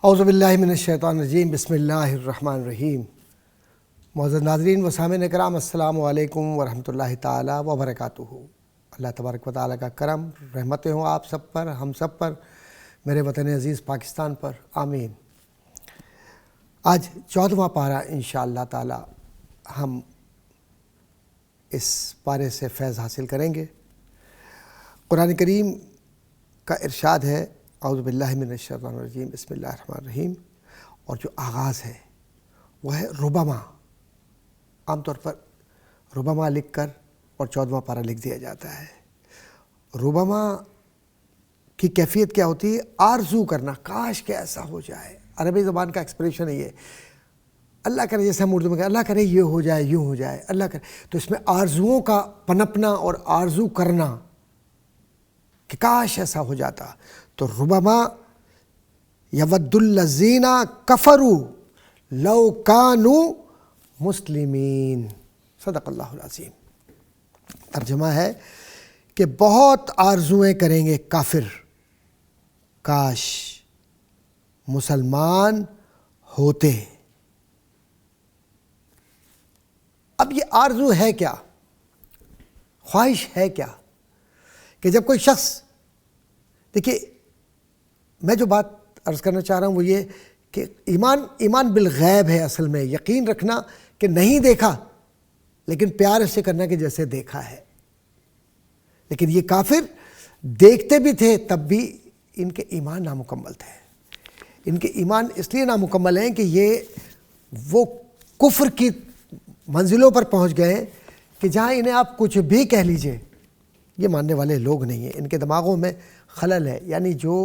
اعوذ باللہ من الشیطان الرجیم، بسم اللہ الرحمن الرحیم۔ معزز ناظرین و سامعین کرام، السلام علیکم ورحمۃ اللہ تعالی وبرکاتہ۔ اللہ تبارک و تعالیٰ کا کرم رحمتیں ہوں آپ سب پر، ہم سب پر، میرے وطن عزیز پاکستان پر، آمین۔ آج 14واں پارہ انشاءاللہ تعالی ہم اس پارے سے فیض حاصل کریں گے۔ قرآن کریم کا ارشاد ہے، اعوذ باللہ من الشیطان الرجیم، بسم اللہ الرحمن الرحیم، اور جو آغاز ہے وہ ہے ربما۔ عام طور پر ربما لکھ کر اور 14واں پارہ لکھ دیا جاتا ہے۔ ربما کی کیفیت کیا ہوتی ہے؟ آرزو کرنا، کاش کہ ایسا ہو جائے۔ عربی زبان کا ایکسپریشن ہے یہ، اللہ کرے، جیسے ہم اردو میں کہتے ہیں اللہ کرے یہ ہو جائے، یوں ہو جائے، اللہ کرے۔ تو اس میں آرزوؤں کا پنپنا اور آرزو کرنا کہ کاش ایسا ہو جاتا۔ تو ربما یود الذین کفروا لو کانوا مسلمین، صدق اللہ العظیم۔ ترجمہ ہے کہ بہت آرزویں کریں گے کافر، کاش مسلمان ہوتے۔ اب یہ آرزو ہے کیا؟ خواہش ہے کیا؟ کہ جب کوئی شخص، دیکھیے میں جو بات عرض کرنا چاہ رہا ہوں وہ یہ کہ ایمان بالغیب ہے، اصل میں یقین رکھنا کہ نہیں دیکھا لیکن پیار اس سے کرنا کہ جیسے دیکھا ہے۔ لیکن یہ کافر دیکھتے بھی تھے تب بھی ان کے ایمان نامکمل تھے۔ ان کے ایمان اس لیے نامکمل ہیں کہ یہ وہ کفر کی منزلوں پر پہنچ گئے کہ جہاں انہیں آپ کچھ بھی کہہ لیجئے یہ ماننے والے لوگ نہیں ہیں۔ ان کے دماغوں میں خلل ہے، یعنی جو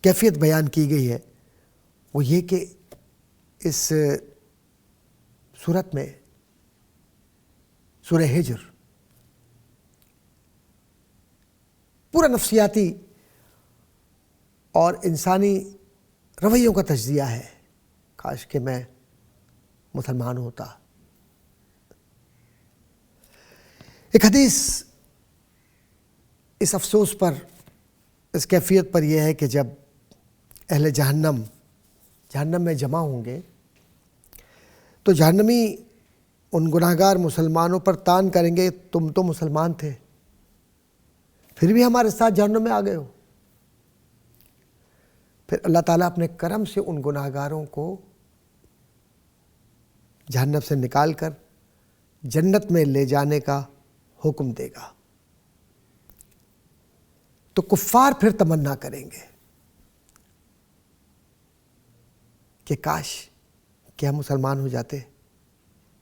کیفیت بیان کی گئی ہے وہ یہ کہ اس صورت میں سورہ ہجر پورا نفسیاتی اور انسانی رویوں کا تجزیہ ہے۔ کاش کہ میں مسلمان ہوتا۔ ایک حدیث اس افسوس پر، اس کیفیت پر یہ ہے کہ جب اہل جہنم میں جمع ہوں گے تو جہنمی ان گناہگار مسلمانوں پر طعن کریں گے، تم تو مسلمان تھے پھر بھی ہمارے ساتھ جہنم میں آ گئے ہو۔ پھر اللہ تعالیٰ اپنے کرم سے ان گناہگاروں کو جہنم سے نکال کر جنت میں لے جانے کا حکم دے گا۔ تو کفار پھر تمنا کریں گے کہ کاش کہ ہم مسلمان ہو جاتے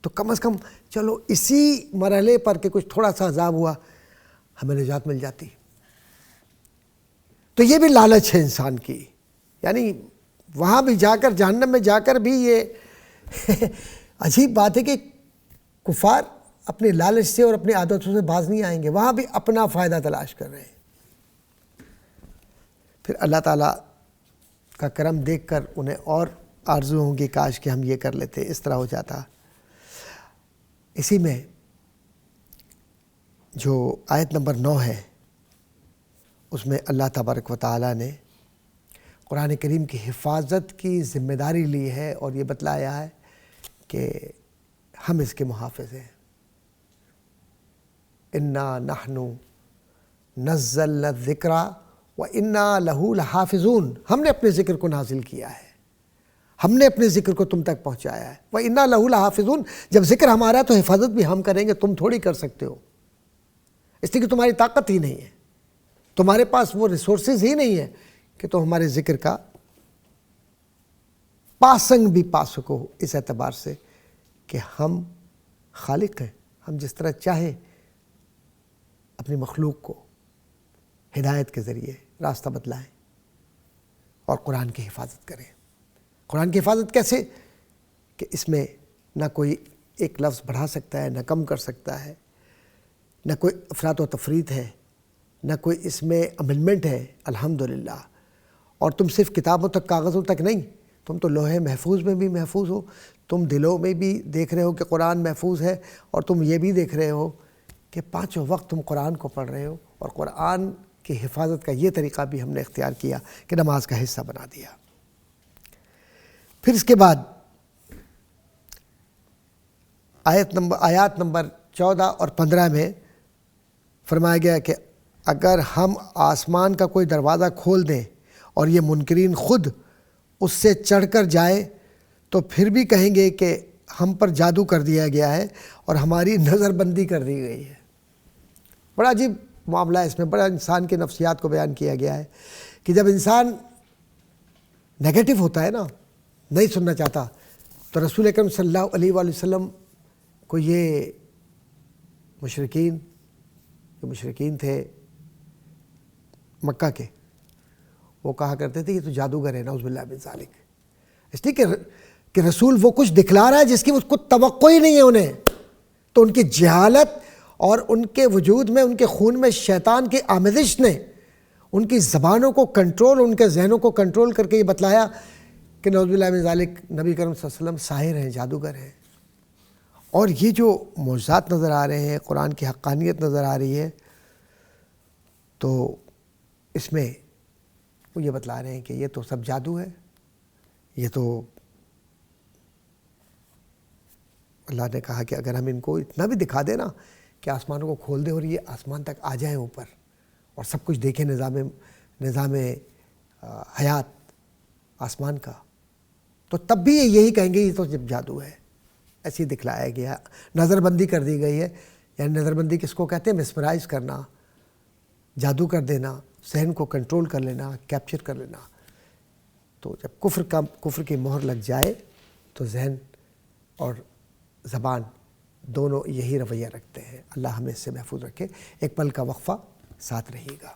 تو کم از کم چلو اسی مرحلے پر کہ کچھ تھوڑا سا عذاب ہوا ہمیں نجات مل جاتی۔ تو یہ بھی لالچ ہے انسان کی، یعنی وہاں بھی جا کر، جہنم میں جا کر بھی یہ عجیب بات ہے کہ کفار اپنے لالچ سے اور اپنی عادتوں سے باز نہیں آئیں گے، وہاں بھی اپنا فائدہ تلاش کر رہے ہیں۔ پھر اللہ تعالیٰ کا کرم دیکھ کر انہیں اور آرزو ہوں گی، کاش کہ ہم یہ کر لیتے، اس طرح ہو جاتا۔ اسی میں جو آیت نمبر 9 ہے اس میں اللہ تبارک و تعالیٰ نے قرآن کریم کی حفاظت کی ذمہ داری لی ہے اور یہ بتلایا ہے کہ ہم اس کے محافظ ہیں۔ انا نحن نزلنا الذکر وانا لہ لحافظون، ہم نے اپنے ذکر کو نازل کیا ہے، ہم نے اپنے ذکر کو تم تک پہنچایا ہے۔ وانا لہ لحافظون، جب ذکر ہمارا ہے تو حفاظت بھی ہم کریں گے، تم تھوڑی کر سکتے ہو، اس لیے کہ تمہاری طاقت ہی نہیں ہے، تمہارے پاس وہ ریسورسز ہی نہیں ہے کہ تم ہمارے ذکر کا پاسنگ بھی پا سکو، اس اعتبار سے کہ ہم خالق ہیں، ہم جس طرح چاہیں اپنی مخلوق کو ہدایت کے ذریعے راستہ بتلائیں اور قرآن کی حفاظت کریں۔ قرآن کی حفاظت کیسے؟ کہ اس میں نہ کوئی ایک لفظ بڑھا سکتا ہے، نہ کم کر سکتا ہے، نہ کوئی افراط و تفریط ہے، نہ کوئی اس میں امنڈمنٹ ہے، الحمدللہ۔ اور تم صرف کتابوں تک، کاغذوں تک نہیں، تم تو لوح محفوظ میں بھی محفوظ ہو، تم دلوں میں بھی دیکھ رہے ہو کہ قرآن محفوظ ہے، اور تم یہ بھی دیکھ رہے ہو کہ پانچوں وقت تم قرآن کو پڑھ رہے ہو، اور قرآن کی حفاظت کا یہ طریقہ بھی ہم نے اختیار کیا کہ نماز کا حصہ بنا دیا۔ پھر اس کے بعد آیات نمبر 14 اور 15 میں فرمایا گیا کہ اگر ہم آسمان کا کوئی دروازہ کھول دیں اور یہ منکرین خود اس سے چڑھ کر جائے تو پھر بھی کہیں گے کہ ہم پر جادو کر دیا گیا ہے اور ہماری نظر بندی کر دی گئی ہے۔ بڑا عجیب معاملہ ہے، اس میں بڑا انسان کی نفسیات کو بیان کیا گیا ہے کہ جب انسان نیگیٹو ہوتا ہے نا، نہیں سننا چاہتا، تو رسول اکرم صلی اللہ علیہ وآلہ وسلم کو یہ مشرکین تھے مکہ کے، وہ کہا کرتے تھے یہ تو جادوگر ہے، نعوذ باللہ من ذالک، اس لیے کہ رسول وہ کچھ دکھلا رہا ہے جس کی اس کو توقع ہی نہیں ہے انہیں، تو ان کی جہالت اور ان کے وجود میں، ان کے خون میں شیطان کی آمیزش نے ان کی زبانوں کو کنٹرول، ان کے ذہنوں کو کنٹرول کر کے یہ بتلایا کہ نعوذ باللہ من ذالک نبی کرم صلی اللہ علیہ وسلم ساحر ہیں، جادوگر ہیں۔ اور یہ جو معجزات نظر آ رہے ہیں، قرآن کی حقانیت نظر آ رہی ہے، تو اس میں وہ یہ بتلا رہے ہیں کہ یہ تو سب جادو ہے، یہ تو اللہ نے کہا کہ اگر ہم ان کو اتنا بھی دکھا دیں نا کہ آسمانوں کو کھول دیں اور یہ آسمان تک آ جائیں اوپر اور سب کچھ دیکھیں، نظام حیات آسمان کا، تو تب بھی یہی کہیں گے یہ تو جب جادو ہے، ایسے ہی دکھلایا گیا، نظر بندی کر دی گئی ہے۔ یعنی نظر بندی کس کو کہتے ہیں؟ مسمرائز کرنا، جادو کر دینا، ذہن کو کنٹرول کر لینا، کیپچر کر لینا۔ تو جب کفر کی مہر لگ جائے تو ذہن اور زبان دونوں یہی رویہ رکھتے ہیں۔ اللہ ہمیں اس سے محفوظ رکھے۔ ایک پل کا وقفہ، ساتھ رہیے گا۔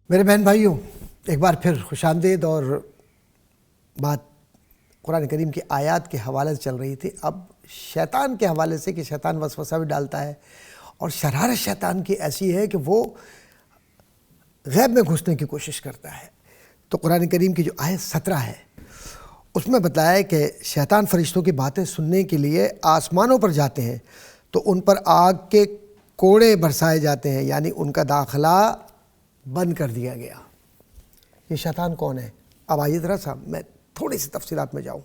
میرے بہن بھائیوں، ایک بار پھر خوش آمدید، اور بات قرآن کریم کی آیات کے حوالے سے چل رہی تھی، اب شیطان کے حوالے سے کہ شیطان وسوسہ بھی ڈالتا ہے، اور شرارت شیطان کی ایسی ہے کہ وہ غیب میں گھسنے کی کوشش کرتا ہے۔ تو قرآن کریم کی جو آیت 17 ہے اس میں بتایا ہے کہ شیطان فرشتوں کی باتیں سننے کے لیے آسمانوں پر جاتے ہیں تو ان پر آگ کے کوڑے برسائے جاتے ہیں، یعنی ان کا داخلہ بند کر دیا گیا۔ یہ شیطان کون ہے؟ اب آئیے ذرا سا میں تھوڑی سی تفصیلات میں جاؤں۔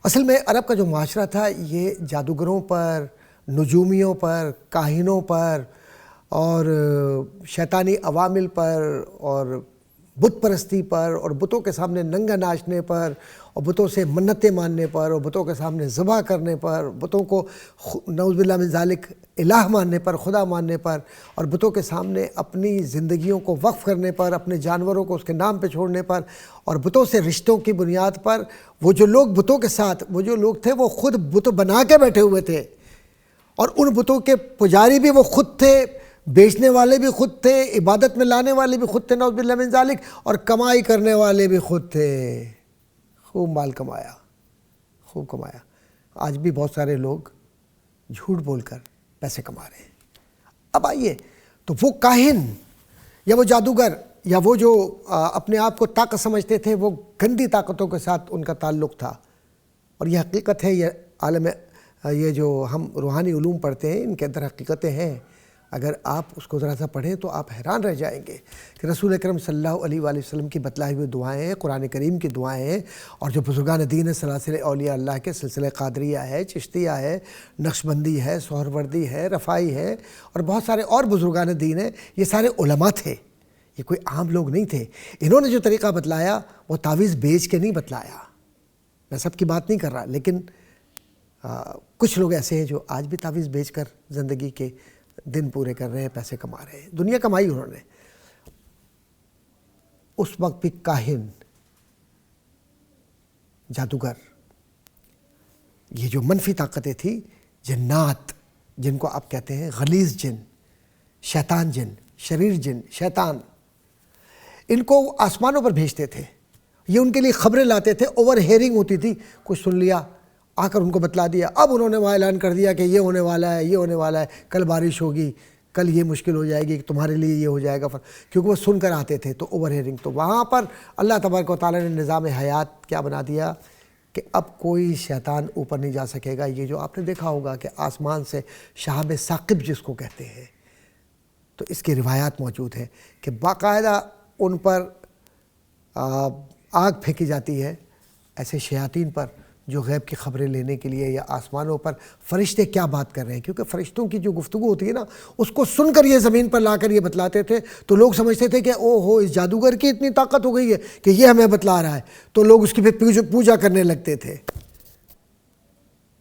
اصل میں عرب کا جو معاشرہ تھا یہ جادوگروں پر، نجومیوں پر، کاہنوں پر اور شیطانی عوامل پر اور بت پرستی پر اور بتوں کے سامنے ننگا ناچنے پر اور بتوں سے منتیں ماننے پر اور بتوں کے سامنے ذبح کرنے پر، بتوں کو نعوذ باللہ من ذالک الہ ماننے پر، خدا ماننے پر، اور بتوں کے سامنے اپنی زندگیوں کو وقف کرنے پر، اپنے جانوروں کو اس کے نام پہ چھوڑنے پر، اور بتوں سے رشتوں کی بنیاد پر وہ جو لوگ بتوں کے ساتھ، وہ جو لوگ تھے وہ خود بت بنا کے بیٹھے ہوئے تھے، اور ان بتوں کے پجاری بھی وہ خود تھے، بیچنے والے بھی خود تھے، عبادت میں لانے والے بھی خود تھے نعوذ باللہ من ذالک، اور کمائی کرنے والے بھی خود تھے۔ خوب مال کمایا، خوب کمایا۔ آج بھی بہت سارے لوگ جھوٹ بول کر پیسے کما رہے ہیں۔ اب آئیے، تو وہ کاہن یا وہ جادوگر یا وہ جو اپنے آپ کو طاقت سمجھتے تھے، وہ گندی طاقتوں کے ساتھ ان کا تعلق تھا، اور یہ حقیقت ہے۔ یہ عالم، یہ جو ہم روحانی علوم پڑھتے ہیں ان کے اندر حقیقتیں ہیں۔ اگر آپ اس کو ذرا سا پڑھیں تو آپ حیران رہ جائیں گے کہ رسول اکرم صلی اللہ علیہ وآلہ وسلم کی بتلائی ہوئی دعائیں ہیں، قرآن کریم کی دعائیں ہیں، اور جو بزرگان دین ہیں، سلاسل اولیاء اللہ کے سلسلہ قادریہ ہے، چشتیہ ہے، نقشبندی ہے، سہروردی ہے، رفاعی ہے، اور بہت سارے اور بزرگان دین ہیں، یہ سارے علماء تھے، یہ کوئی عام لوگ نہیں تھے۔ انہوں نے جو طریقہ بتلایا وہ تعویذ بیچ کے نہیں بتلایا۔ میں سب کی بات نہیں کر رہا، لیکن کچھ لوگ ایسے ہیں جو آج بھی تعویذ بیچ کر زندگی کے دن پورے کر رہے ہیں، پیسے کما رہے ہیں، دنیا کمائی انہوں نے۔ اس وقت بھی کاہن، جادوگر، یہ جو منفی طاقتیں تھیں، جنات جن کو آپ کہتے ہیں، غلیظ جن، شیطان جن، شریر جن، شیطان، ان کو آسمانوں پر بھیجتے تھے۔ یہ ان کے لیے خبریں لاتے تھے، اوور ہیئرنگ ہوتی تھی، کچھ سن لیا، آ کر ان کو بتلا دیا، اب انہوں نے وہاں اعلان کر دیا کہ یہ ہونے والا ہے، یہ ہونے والا ہے، کل بارش ہوگی، کل یہ مشکل ہو جائے گی کہ تمہارے لیے یہ ہو جائے گا، کیونکہ وہ سن کر آتے تھے تو اوور ہیئرنگ. تو وہاں پر اللہ تبارک و تعالیٰ نے نظام حیات کیا بنا دیا کہ اب کوئی شیطان اوپر نہیں جا سکے گا. یہ جو آپ نے دیکھا ہوگا کہ آسمان سے شہاب ثاقب جس کو کہتے ہیں، تو اس کی روایات موجود ہیں کہ باقاعدہ ان پر آگ پھینکی جاتی ہے، ایسے شیاطین پر جو غیب کی خبریں لینے کے لیے، یا آسمانوں پر فرشتے کیا بات کر رہے ہیں. کیونکہ فرشتوں کی جو گفتگو ہوتی ہے نا، اس کو سن کر یہ زمین پر لا کر یہ بتلاتے تھے، تو لوگ سمجھتے تھے کہ او ہو اس جادوگر کی اتنی طاقت ہو گئی ہے کہ یہ ہمیں بتلا رہا ہے، تو لوگ اس کی پھر پوجا کرنے لگتے تھے.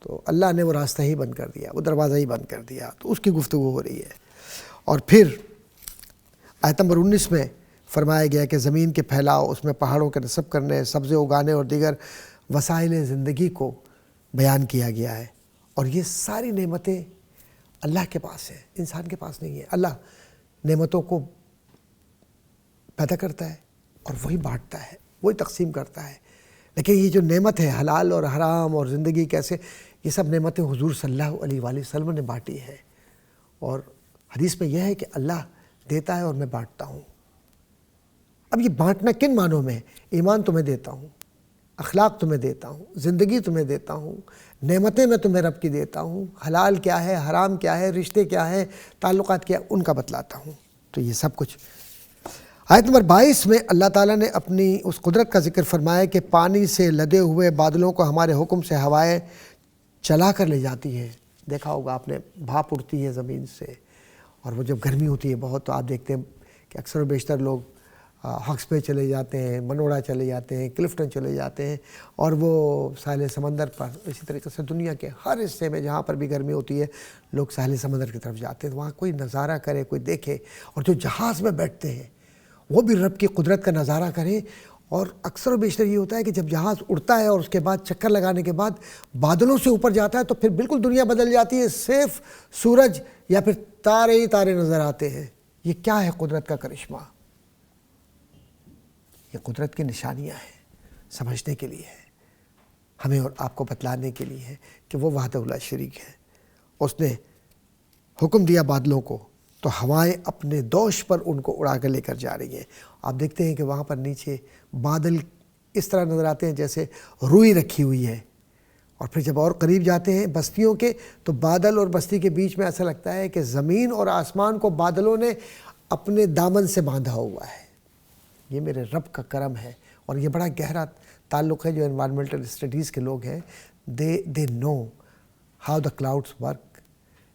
تو اللہ نے وہ راستہ ہی بند کر دیا، وہ دروازہ ہی بند کر دیا، تو اس کی گفتگو ہو رہی ہے. اور پھر آیت نمبر 19 میں فرمایا گیا کہ زمین کے پھیلاؤ، اس میں پہاڑوں کے نصب کرنے، سبزے اگانے اور دیگر وسائل زندگی کو بیان کیا گیا ہے. اور یہ ساری نعمتیں اللہ کے پاس ہیں، انسان کے پاس نہیں ہے. اللہ نعمتوں کو پیدا کرتا ہے اور وہی بانٹتا ہے، وہی تقسیم کرتا ہے. لیکن یہ جو نعمت ہے حلال اور حرام اور زندگی کیسے، یہ سب نعمتیں حضور صلی اللہ علیہ وآلہ وسلم نے بانٹی ہے. اور حدیث میں یہ ہے کہ اللہ دیتا ہے اور میں بانٹتا ہوں. اب یہ بانٹنا کن معنوں میں ہے؟ ایمان تمہیں دیتا ہوں، اخلاق تمہیں دیتا ہوں، زندگی تمہیں دیتا ہوں، نعمتیں میں تمہیں رب کی دیتا ہوں، حلال کیا ہے، حرام کیا ہے، رشتے کیا ہے، تعلقات کیا ہے، ان کا بتلاتا ہوں. تو یہ سب کچھ. آیت نمبر 22 میں اللہ تعالیٰ نے اپنی اس قدرت کا ذکر فرمایا کہ پانی سے لدے ہوئے بادلوں کو ہمارے حکم سے ہوائیں چلا کر لے جاتی ہیں. دیکھا ہوگا آپ نے، بھاپ اڑتی ہے زمین سے، اور وہ جب گرمی ہوتی ہے بہت، تو آپ دیکھتے ہیں کہ اکثر و بیشتر لوگ ہکس پہ چلے جاتے ہیں، منوڑا چلے جاتے ہیں، کلفٹن چلے جاتے ہیں، اور وہ ساحل سمندر پر. اسی طریقے سے دنیا کے ہر حصے میں جہاں پر بھی گرمی ہوتی ہے لوگ ساحل سمندر کی طرف جاتے ہیں، وہاں کوئی نظارہ کرے، کوئی دیکھے. اور جو جہاز میں بیٹھتے ہیں وہ بھی رب کی قدرت کا نظارہ کریں. اور اکثر و بیشتر یہ ہوتا ہے کہ جب جہاز اڑتا ہے اور اس کے بعد چکر لگانے کے بعد بادلوں سے اوپر جاتا ہے تو پھر بالکل دنیا بدل جاتی ہے، صرف سورج یا پھر تارے ہی تارے نظر آتے ہیں. یہ کیا ہے؟ قدرت کا کرشمہ. یہ قدرت کی نشانیاں ہیں، سمجھنے کے لیے ہے، ہمیں اور آپ کو بتلانے کے لیے ہے کہ وہ وحدہ لا شریک ہے. اس نے حکم دیا بادلوں کو تو ہوائیں اپنے دوش پر ان کو اڑا کر لے کر جا رہی ہیں. آپ دیکھتے ہیں کہ وہاں پر نیچے بادل اس طرح نظر آتے ہیں جیسے روئی رکھی ہوئی ہے. اور پھر جب اور قریب جاتے ہیں بستیوں کے تو بادل اور بستی کے بیچ میں ایسا لگتا ہے کہ زمین اور آسمان کو بادلوں نے اپنے دامن سے باندھا ہوا ہے. یہ میرے رب کا کرم ہے. اور یہ بڑا گہرا تعلق ہے. جو انوائرمنٹل اسٹڈیز کے لوگ ہیں they know how the clouds work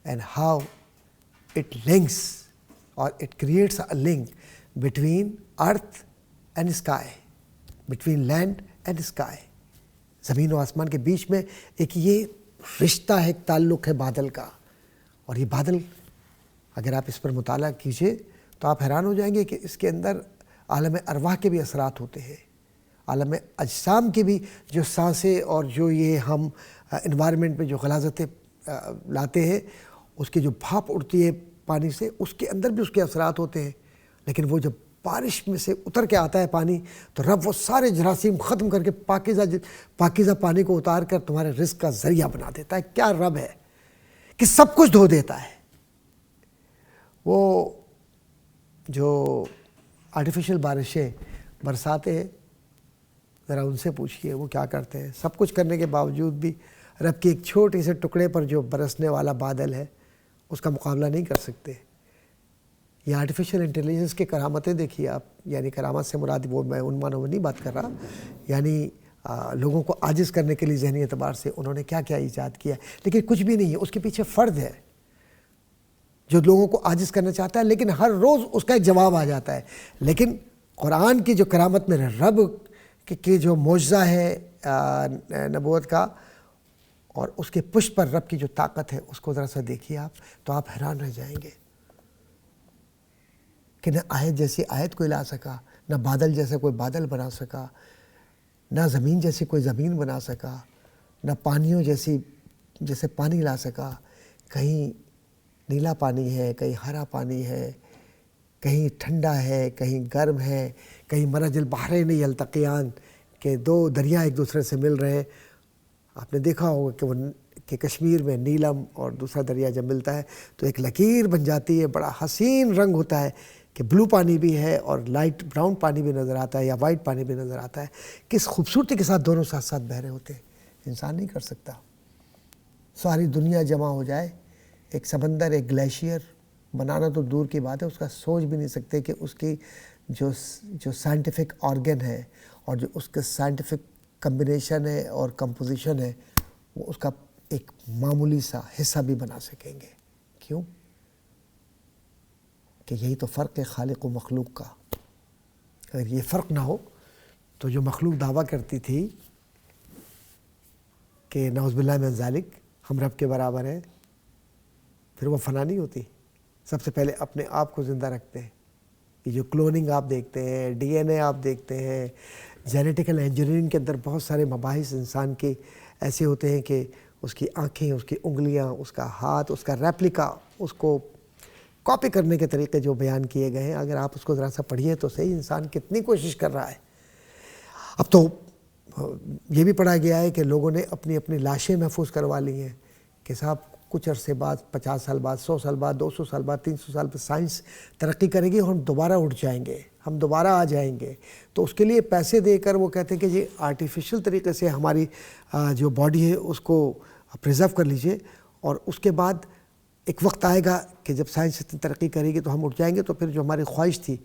and how it links or it creates a link between earth and sky, between land and sky. زمین و آسمان کے بیچ میں ایک یہ رشتہ ہے، ایک تعلق ہے بادل کا. اور یہ بادل اگر آپ اس پر مطالعہ کیجئے تو آپ حیران ہو جائیں گے کہ اس کے اندر عالم ارواح کے بھی اثرات ہوتے ہیں، عالم اجسام کے بھی، جو سانسیں اور جو یہ ہم انوائرمنٹ میں جو غلاظتیں لاتے ہیں، اس کی جو بھاپ اڑتی ہے پانی سے، اس کے اندر بھی اس کے اثرات ہوتے ہیں. لیکن وہ جب بارش میں سے اتر کے آتا ہے پانی تو رب وہ سارے جراثیم ختم کر کے پاکیزہ پانی کو اتار کر تمہارے رزق کا ذریعہ بنا دیتا ہے. کیا رب ہے کہ سب کچھ دھو دیتا ہے. وہ جو آرٹیفیشل بارشیں برساتے ہیں، ذرا ان سے پوچھئے وہ کیا کرتے ہیں. سب کچھ کرنے کے باوجود بھی رب کے ایک چھوٹے سے ٹکڑے پر جو برسنے والا بادل ہے اس کا مقابلہ نہیں کر سکتے. یہ آرٹیفیشل انٹیلیجنس کی کرامتیں دیکھیے آپ. یعنی کرامت سے مراد وہ میں ان معنوں میں نہیں بات کر رہا، یعنی لوگوں کو عاجز کرنے کے لیے ذہنی اعتبار سے انہوں نے کیا کیا ایجاد کیا. لیکن کچھ بھی نہیں ہے، اس کے پیچھے فرد ہے جو لوگوں کو عاجز کرنا چاہتا ہے، لیکن ہر روز اس کا ایک جواب آ جاتا ہے. لیکن قرآن کی جو کرامت میرے رب کہ جو معجزہ ہے نبوت کا، اور اس کے پشت پر رب کی جو طاقت ہے اس کو ذرا سا دیکھیے آپ تو آپ حیران رہ جائیں گے کہ نہ آیت جیسی آیت کوئی لا سکا، نہ بادل جیسا کوئی بادل بنا سکا، نہ زمین جیسی کوئی زمین بنا سکا، نہ پانیوں جیسے پانی لا سکا. کہیں نیلا پانی ہے، کہیں ہرا پانی ہے، کہیں ٹھنڈا ہے، کہیں گرم ہے، کہیں مرج البحرین یلتقیان کہ دو دریا ایک دوسرے سے مل رہے ہیں. آپ نے دیکھا ہوگا کہ وہ کہ کشمیر میں نیلم اور دوسرا دریا جب ملتا ہے تو ایک لکیر بن جاتی ہے، بڑا حسین رنگ ہوتا ہے کہ بلو پانی بھی ہے اور لائٹ براؤن پانی بھی نظر آتا ہے یا وائٹ پانی بھی نظر آتا ہے. کس خوبصورتی کے ساتھ دونوں ساتھ ساتھ بہ رہے ہوتے ہیں، انسان نہیں کر سکتا. ساری دنیا جمع ہو جائے، ایک سمندر، ایک گلیشیئر بنانا تو دور کی بات ہے، اس کا سوچ بھی نہیں سکتے کہ اس کی جو سائنٹیفک آرگن ہے اور جو اس کا سائنٹیفک کمبینیشن ہے اور کمپوزیشن ہے وہ اس کا ایک معمولی سا حصہ بھی بنا سکیں گے. کیوں؟ کہ یہی تو فرق ہے خالق و مخلوق کا. اگر یہ فرق نہ ہو تو جو مخلوق دعویٰ کرتی تھی کہ نعوذ باللہ من ذالک ہم رب کے برابر ہیں، پھر وہ فنا نہیں ہوتی. سب سے پہلے اپنے آپ کو زندہ رکھتے ہیں. یہ جو کلوننگ آپ دیکھتے ہیں، ڈی این اے آپ دیکھتے ہیں، جینیٹیکل انجینئرنگ کے اندر بہت سارے مباحث انسان کے ایسے ہوتے ہیں کہ اس کی آنکھیں، اس کی انگلیاں، اس کا ہاتھ، اس کا ریپلیکا، اس کو کاپی کرنے کے طریقے جو بیان کیے گئے ہیں، اگر آپ اس کو ذرا سا پڑھیے تو صحیح انسان کتنی کوشش کر رہا ہے. اب تو یہ بھی پڑھا گیا ہے کہ لوگوں نے اپنی اپنی لاشیں محفوظ کروا لی ہیں کہ صاحب کچھ عرصے بعد، 50 سال بعد، 100 سال بعد، 200 سال بعد، 300 سال بعد سائنس ترقی کرے گی اور ہم دوبارہ اٹھ جائیں گے، ہم دوبارہ آ جائیں گے. تو اس کے لیے پیسے دے کر وہ کہتے ہیں کہ یہ آرٹیفیشل طریقے سے ہماری جو باڈی ہے اس کو پریزرو کر لیجئے، اور اس کے بعد ایک وقت آئے گا کہ جب سائنس اتنی ترقی کرے گی تو ہم اٹھ جائیں گے. تو پھر جو ہماری خواہش تھی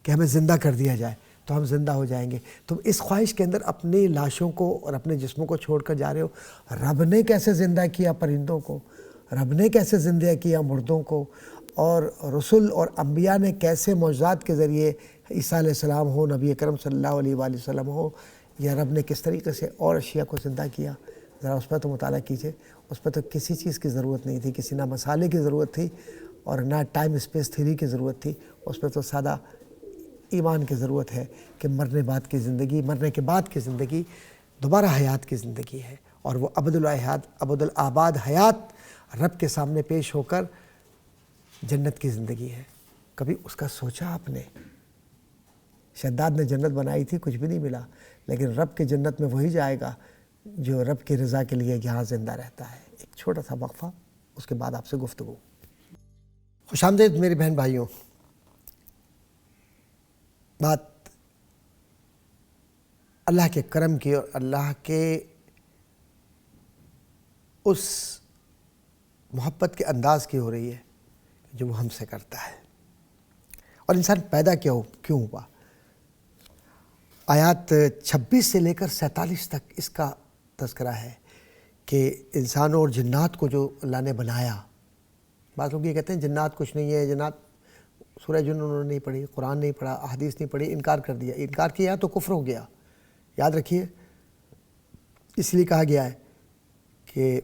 کہ ہمیں زندہ کر دیا جائے تو ہم زندہ ہو جائیں گے. تم اس خواہش کے اندر اپنی لاشوں کو اور اپنے جسموں کو چھوڑ کر جا رہے ہو. رب نے کیسے زندہ کیا پرندوں کو، رب نے کیسے زندہ کیا مردوں کو، اور رسول اور انبیاء نے کیسے معجزات کے ذریعے عیسیٰ علیہ السلام ہو، نبی اکرم صلی اللہ علیہ وآلہ وسلم ہو، یا رب نے کس طریقے سے اور اشیاء کو زندہ کیا. ذرا اس پر تو مطالعہ کیجئے. اس پر تو کسی چیز کی ضرورت نہیں تھی، کسی نہ مسالے کی ضرورت تھی اور نہ ٹائم اسپیس تھیوری کی ضرورت تھی. اس پہ تو سادہ ایمان کی ضرورت ہے کہ مرنے بعد کی زندگی، مرنے کے بعد کی زندگی دوبارہ حیات کی زندگی ہے، اور وہ ابد الحیات، ابد الآباد حیات رب کے سامنے پیش ہو کر جنت کی زندگی ہے. کبھی اس کا سوچا آپ نے؟ شداد نے جنت بنائی تھی، کچھ بھی نہیں ملا، لیکن رب کے جنت میں وہی جائے گا جو رب کی رضا کے لیے یہاں زندہ رہتا ہے. ایک چھوٹا سا وقفہ، اس کے بعد آپ سے گفتگو. خوش آمدید میری بہن بھائیوں. بات اللہ کے کرم کی اور اللہ کے اس محبت کے انداز کی ہو رہی ہے جو وہ ہم سے کرتا ہے. اور انسان پیدا کیوں ہوا؟ آیات 26 سے لے کر 47 تک اس کا تذکرہ ہے کہ انسانوں اور جنات کو جو اللہ نے بنایا. بعض لوگ یہ کہتے ہیں جنات کچھ نہیں ہے، جنات، سورہ جن انہوں نے نہیں پڑھی، قرآن نہیں پڑھا، احادیث نہیں پڑھی، انکار کر دیا. انکار کیا تو کفر ہو گیا. یاد رکھیے، اس لیے کہا گیا ہے کہ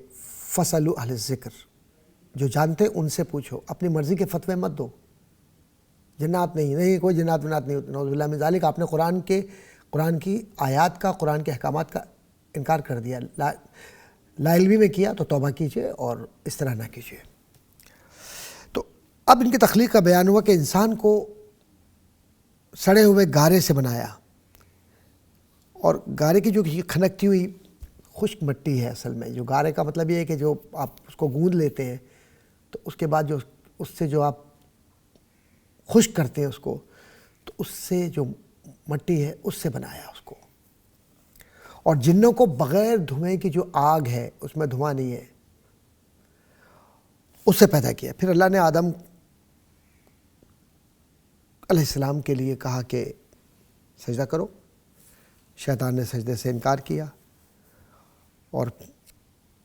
فَاسْأَلُوا أَهْلَ الذِّكْرِ، جو جانتے ان سے پوچھو، اپنی مرضی کے فتوے مت دو. جنات نہیں، کوئی جنات ونات نہیں ہوتی، نعوذ باللہ من ذالک. آپ نے قرآن کی آیات کا، قرآن کے احکامات کا انکار کر دیا، لا علمی میں کیا تو توبہ کیجئے اور اس طرح نہ کیجئے. تو اب ان کی تخلیق کا بیان ہوا کہ انسان کو سڑے ہوئے گارے سے بنایا، اور گارے کی جو کھنکتی ہوئی خشک مٹی ہے، اصل میں جو گارے کا مطلب یہ ہے کہ جو آپ اس کو گوندھ لیتے ہیں تو اس کے بعد جو اس سے جو آپ خشک کرتے ہیں اس کو، تو اس سے جو مٹی ہے اس سے بنایا اس کو. اور جنوں کو بغیر دھوئیں کی جو آگ ہے، اس میں دھواں نہیں ہے، اس سے پیدا کیا. پھر اللہ نے آدم علیہ السلام کے لیے کہا کہ سجدہ کرو. شیطان نے سجدے سے انکار کیا، اور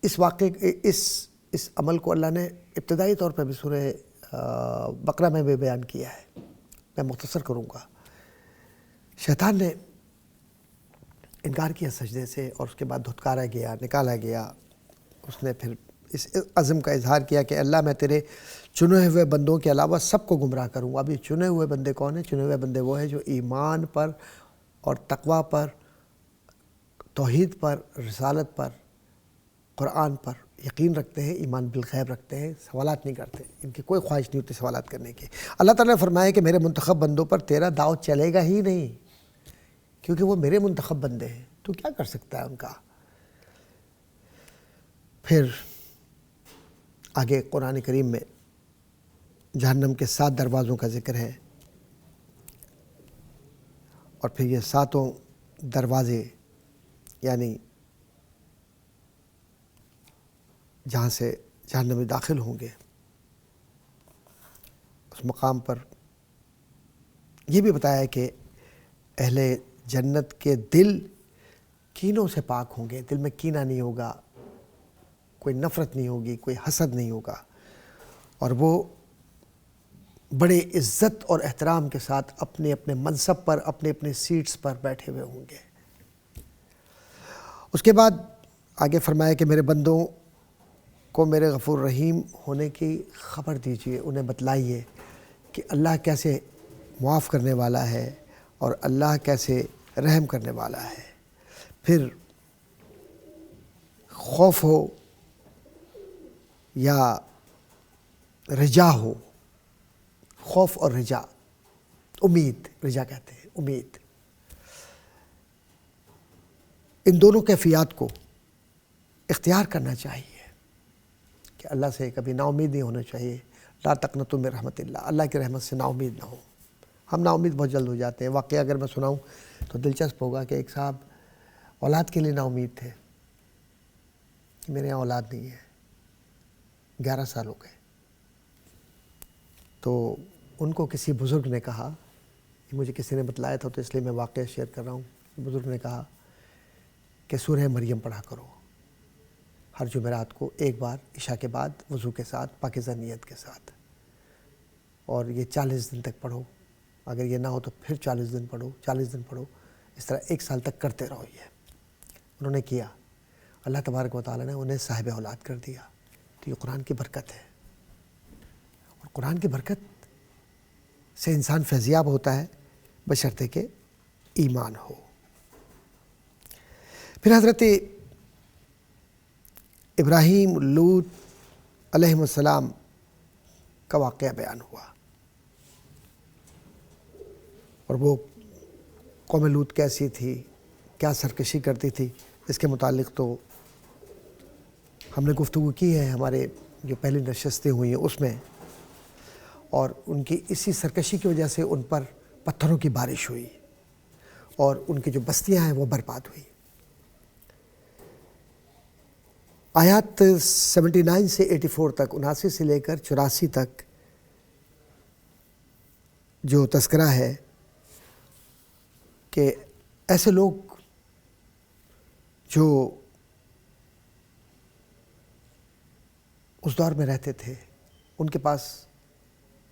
اس واقعے اس عمل کو اللہ نے ابتدائی طور پر بھی سورہ بقرہ میں بھی بیان کیا ہے. میں مختصر کروں گا. شیطان نے انکار کیا سجدے سے، اور اس کے بعد دھتکارا گیا، نکالا گیا. اس نے پھر اس عزم کا اظہار کیا کہ اللہ میں تیرے چنے ہوئے بندوں کے علاوہ سب کو گمراہ کروں گا. اب یہ چنے ہوئے بندے کون ہیں؟ چنے ہوئے بندے وہ ہیں جو ایمان پر اور تقوی پر، توحید پر، رسالت پر، قرآن پر یقین رکھتے ہیں، ایمان بالغیب رکھتے ہیں، سوالات نہیں کرتے. ان کی کوئی خواہش نہیں ہوتی سوالات کرنے کی. اللہ تعالیٰ نے فرمایا کہ میرے منتخب بندوں پر تیرا داؤ چلے گا ہی نہیں، کیونکہ وہ میرے منتخب بندے ہیں. تو کیا کر سکتا ہے ان کا؟ پھر آگے قرآن کریم میں جہنم کے 7 دروازوں کا ذکر ہے، اور پھر یہ 7 دروازے یعنی جہاں سے جہنمی داخل ہوں گے، اس مقام پر یہ بھی بتایا کہ اہل جنت کے دل کینوں سے پاک ہوں گے، دل میں کینہ نہیں ہوگا، کوئی نفرت نہیں ہوگی، کوئی حسد نہیں ہوگا، اور وہ بڑے عزت اور احترام کے ساتھ اپنے اپنے منصب پر، اپنے اپنے سیٹس پر بیٹھے ہوئے ہوں گے۔ اس کے بعد آگے فرمایا کہ میرے بندوں کو میرے غفور رحیم ہونے کی خبر دیجیے، انہیں بتلائیے کہ اللہ کیسے معاف کرنے والا ہے اور اللہ کیسے رحم کرنے والا ہے۔ پھر خوف ہو یا رجا ہو، خوف اور رجا، امید، رجا کہتے ہیں امید، ان دونوں کیفیات کو اختیار کرنا چاہیے کہ اللہ سے کبھی نا امید نہیں ہونا چاہیے۔ لا تقنطوا من رحمت اللہ، اللہ کی رحمت سے نا امید نہ ہو۔ ہم نا امید بہت جلد ہو جاتے ہیں۔ واقعہ اگر میں سناؤں تو دلچسپ ہوگا کہ ایک صاحب اولاد کے لیے نا امید تھے کہ میرے یہاں اولاد نہیں ہے، 11 سال ہو گئے، تو ان کو کسی بزرگ نے کہا، یہ مجھے کسی نے بتلایا تھا تو اس لیے میں واقعہ شیئر کر رہا ہوں، بزرگ نے کہا کہ سورہ مریم پڑھا کرو ہر جمعرات کو ایک بار عشاء کے بعد وضو کے ساتھ پاکیزہ نیت کے ساتھ، اور یہ 40 دن تک پڑھو، اگر یہ نہ ہو تو پھر 40 دن پڑھو، 40 دن پڑھو، اس طرح 1 سال تک کرتے رہو۔ یہ انہوں نے کیا، اللہ تبارک و تعالیٰ نے انہیں صاحب اولاد کر دیا۔ تو یہ قرآن کی برکت ہے، اور قرآن کی برکت سے انسان فیضیاب ہوتا ہے بشرطے کہ ایمان ہو۔ پھر حضرت ابراہیم لوط علیہ السلام کا واقعہ بیان ہوا، اور وہ قوم لوط کیسی تھی، کیا سرکشی کرتی تھی، اس کے متعلق تو ہم نے گفتگو کی ہے ہمارے جو پہلی نشستیں ہوئی ہیں اس میں، اور ان کی اسی سرکشی کی وجہ سے ان پر پتھروں کی بارش ہوئی اور ان کی جو بستیاں ہیں وہ برباد ہوئی۔ آیات 79 سے 84 تک، 79 سے لے کر 84 تک جو تذکرہ ہے کہ ایسے لوگ جو اس دور میں رہتے تھے، ان کے پاس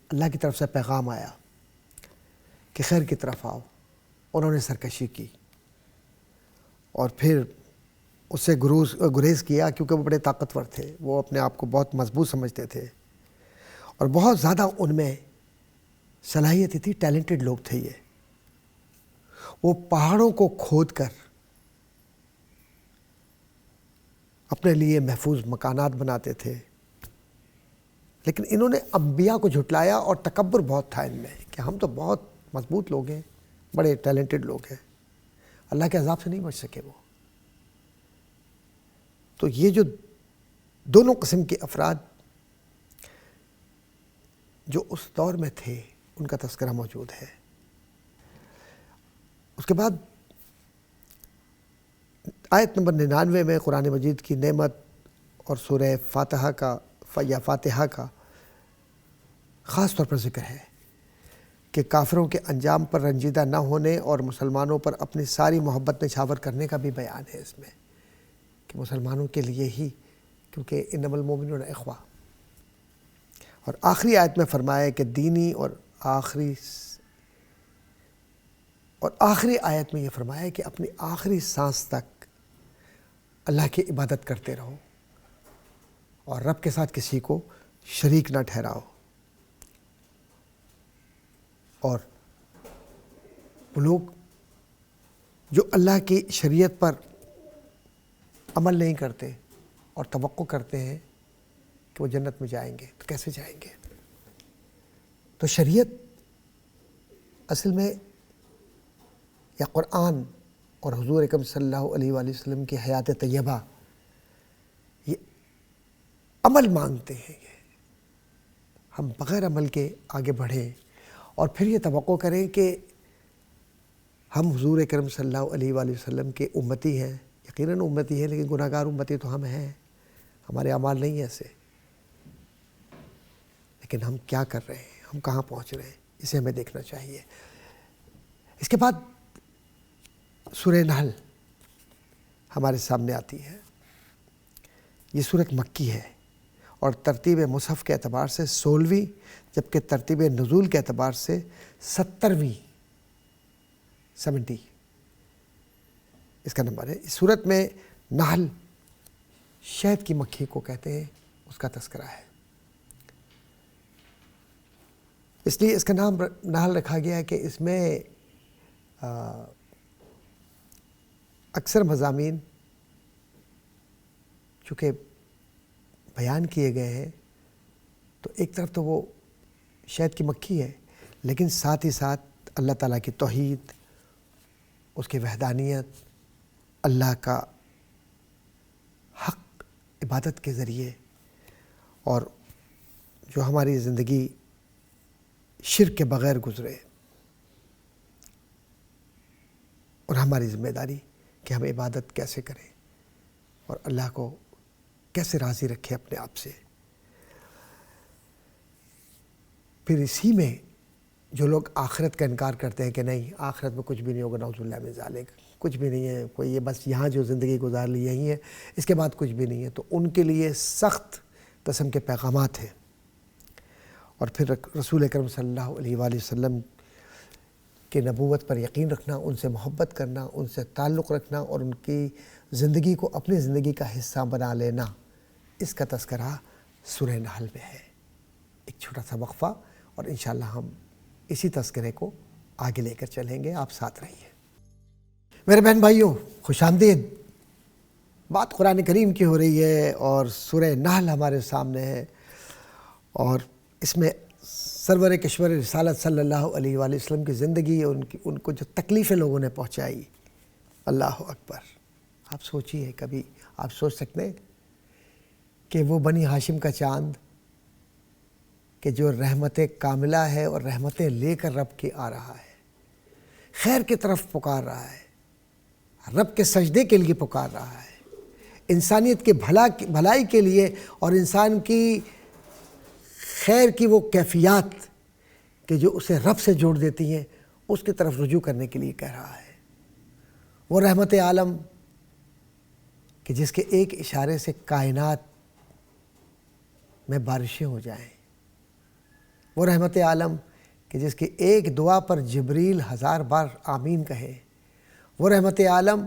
اللہ کی طرف سے پیغام آیا کہ خیر کی طرف آؤ، انہوں نے سرکشی کی اور پھر اس سے گریز کیا، کیونکہ وہ بڑے طاقتور تھے، وہ اپنے آپ کو بہت مضبوط سمجھتے تھے، اور بہت زیادہ ان میں صلاحیت تھی، ٹیلنٹڈ لوگ تھے یہ۔ وہ پہاڑوں کو کھود کر اپنے لیے محفوظ مکانات بناتے تھے، لیکن انہوں نے انبیاء کو جھٹلایا، اور تکبر بہت تھا ان میں کہ ہم تو بہت مضبوط لوگ ہیں، بڑے ٹیلنٹڈ لوگ ہیں، اللہ کے عذاب سے نہیں بچ سکے وہ۔ تو یہ جو دونوں قسم کے افراد جو اس دور میں تھے ان کا تذکرہ موجود ہے۔ اس کے بعد آیت نمبر 99 میں قرآن مجید کی نعمت اور سورہ فاتحہ کا خاص طور پر ذکر ہے کہ کافروں کے انجام پر رنجیدہ نہ ہونے اور مسلمانوں پر اپنی ساری محبت نچھاور کرنے کا بھی بیان ہے اس میں، کہ مسلمانوں کے لیے ہی، کیونکہ انما المؤمنون اخوہ۔ اور آخری آیت میں فرمایا کہ دینی اور آخری آیت میں یہ فرمایا کہ اپنی آخری سانس تک اللہ کی عبادت کرتے رہو اور رب کے ساتھ کسی کو شریک نہ ٹھہراؤ۔ اور وہ لوگ جو اللہ کی شریعت پر عمل نہیں کرتے اور توقع کرتے ہیں کہ وہ جنت میں جائیں گے، تو کیسے جائیں گے؟ تو شریعت اصل میں، یا قرآن اور حضور اکرم صلی اللہ علیہ وآلہ وسلم کی حیات طیبہ، یہ عمل مانگتے ہیں یہ، ہم بغیر عمل کے آگے بڑھیں اور پھر یہ توقع کریں کہ ہم حضور اکرم صلی اللہ علیہ وآلہ وسلم کے امتی ہیں. یقیناً امتی ہیں، لیکن گناہ گار امتی تو ہم ہیں، ہمارے اعمال نہیں ہیں ایسے. لیکن ہم کیا کر رہے ہیں، ہم کہاں پہنچ رہے ہیں، اسے ہمیں دیکھنا چاہیے. اس کے بعد سورہ نحل ہمارے سامنے آتی ہے. یہ سورت مکی ہے اور ترتیب مصحف کے اعتبار سے 16ویں، جبکہ ترتیب نزول کے اعتبار سے 70ویں 70 اس کا نمبر ہے. اس سورت میں نحل شہد کی مکھی کو کہتے ہیں، اس کا تذکرہ ہے. اس لیے اس کا نام نحل رکھا گیا ہے کہ اس میں اکثر مضامین چونکہ بیان کیے گئے ہیں، تو ایک طرف تو وہ شہد کی مکھی ہے، لیکن ساتھ ہی ساتھ اللہ تعالیٰ کی توحید، اس کی وحدانیت، اللہ کا حق عبادت کے ذریعے، اور جو ہماری زندگی شرک کے بغیر گزرے، اور ہماری ذمہ داری کہ ہم عبادت کیسے کریں اور اللہ کو کیسے راضی رکھیں اپنے آپ سے. پھر اسی میں جو لوگ آخرت کا انکار کرتے ہیں کہ نہیں آخرت میں کچھ بھی نہیں ہوگا، نعوذ باللہ من ذالک، کچھ بھی نہیں ہے، کوئی یہ بس یہاں جو زندگی گزار لی یہی ہے، اس کے بعد کچھ بھی نہیں ہے، تو ان کے لیے سخت قسم کے پیغامات ہیں. اور پھر رسول اکرم صلی اللہ علیہ وآلہ وسلم کہ نبوت پر یقین رکھنا، ان سے محبت کرنا، ان سے تعلق رکھنا اور ان کی زندگی کو اپنی زندگی کا حصہ بنا لینا، اس کا تذکرہ سورہ نحل میں ہے. ایک چھوٹا سا وقفہ اور انشاءاللہ ہم اسی تذکرے کو آگے لے کر چلیں گے. آپ ساتھ رہیے. میرے بہن بھائیوں، خوش آمدید. بات قرآن کریم کی ہو رہی ہے اور سورہ نحل ہمارے سامنے ہے، اور اس میں سرور کشور رسالت صلی اللہ علیہ وآلہ وسلم کی زندگی اور ان کو جو تکلیفیں لوگوں نے پہنچائی، اللہ اکبر. آپ سوچیے، کبھی آپ سوچ سکتے ہیں کہ وہ بنی ہاشم کا چاند کہ جو رحمت کاملہ ہے اور رحمتیں لے کر رب کے آ رہا ہے، خیر کی طرف پکار رہا ہے، رب کے سجدے کے لیے پکار رہا ہے، انسانیت کے بھلائی کے لیے اور انسان کی خیر کی وہ کیفیات کہ جو اسے رب سے جوڑ دیتی ہیں، اس کی طرف رجوع کرنے کے لیے کہہ رہا ہے. وہ رحمت عالم کہ جس کے ایک اشارے سے کائنات میں بارشیں ہو جائیں، وہ رحمت عالم کہ جس کی ایک دعا پر جبریل 1000 بار آمین کہے، وہ رحمت عالم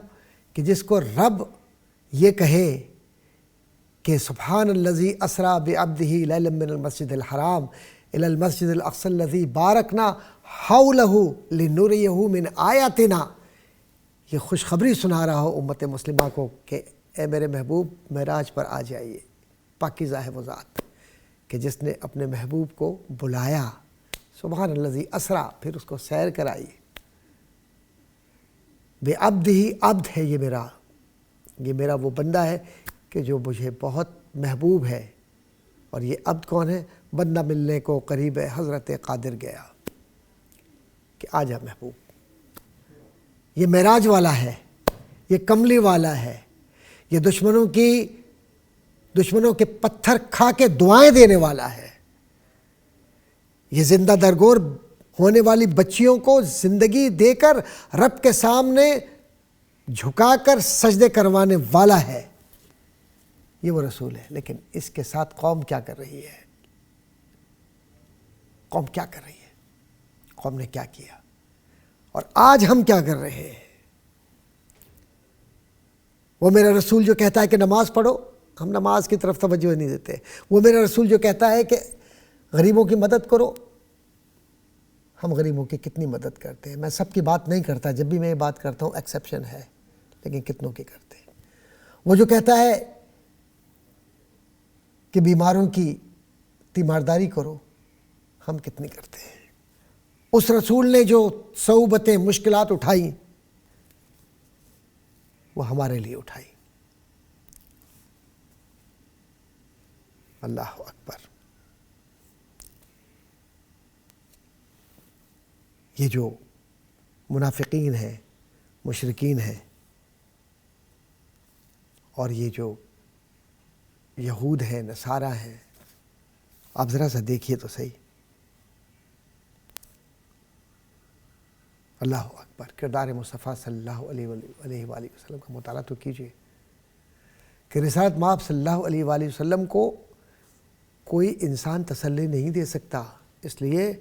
کہ جس کو رب یہ کہے کہ سبحان الذی اسریٰ بعبدہ لیلا من المسجد الحرام الی المسجد الاقصی الذی بارکنا حولہ لنریہ من آیاتنا. یہ خوشخبری سنا رہا ہو امت مسلمہ کو کہ اے میرے محبوب معراج پر آ جائیے. پاکیزہ ہے وہ ذات کہ جس نے اپنے محبوب کو بلایا، سبحان الذی اسریٰ، پھر اس کو سیر کرائی. بعبدہ، عبد ہے یہ میرا وہ بندہ ہے کہ جو مجھے بہت محبوب ہے. اور یہ عبد کون ہے؟ بندہ ملنے کو قریب ہے، حضرت قادر گیا کہ آجا محبوب. یہ معراج والا ہے، یہ کملی والا ہے، یہ دشمنوں کے پتھر کھا کے دعائیں دینے والا ہے. یہ زندہ درگور ہونے والی بچیوں کو زندگی دے کر رب کے سامنے جھکا کر سجدے کروانے والا ہے. یہ وہ رسول ہے. لیکن اس کے ساتھ قوم کیا کر رہی ہے؟ قوم کیا کر رہی ہے؟ قوم نے کیا کیا؟ اور آج ہم کیا کر رہے ہیں؟ وہ میرا رسول جو کہتا ہے کہ نماز پڑھو، ہم نماز کی طرف توجہ نہیں دیتے. وہ میرا رسول جو کہتا ہے کہ غریبوں کی مدد کرو، ہم غریبوں کی کتنی مدد کرتے ہیں؟ میں سب کی بات نہیں کرتا، جب بھی میں یہ بات کرتا ہوں ایکسیپشن ہے، لیکن کتنوں کی کرتے ہیں؟ وہ جو کہتا ہے کہ بیماروں کی تیمارداری کرو، ہم کتنی کرتے ہیں؟ اس رسول نے جو صعوبتیں، مشکلات اٹھائی، وہ ہمارے لیے اٹھائی. اللہ اکبر. یہ جو منافقین ہیں، مشرکین ہیں، اور یہ جو یہود ہیں، نصارہ ہیں، آپ ذرا سا دیکھیے تو صحیح. اللہ اکبر. کردار مصطفیٰ صلی اللہ علیہ وآلہ وسلم کا مطالعہ تو کیجیے کہ رسالت مآب صلی اللہ علیہ وآلہ وسلم کو کوئی انسان تسلی نہیں دے سکتا، اس لیے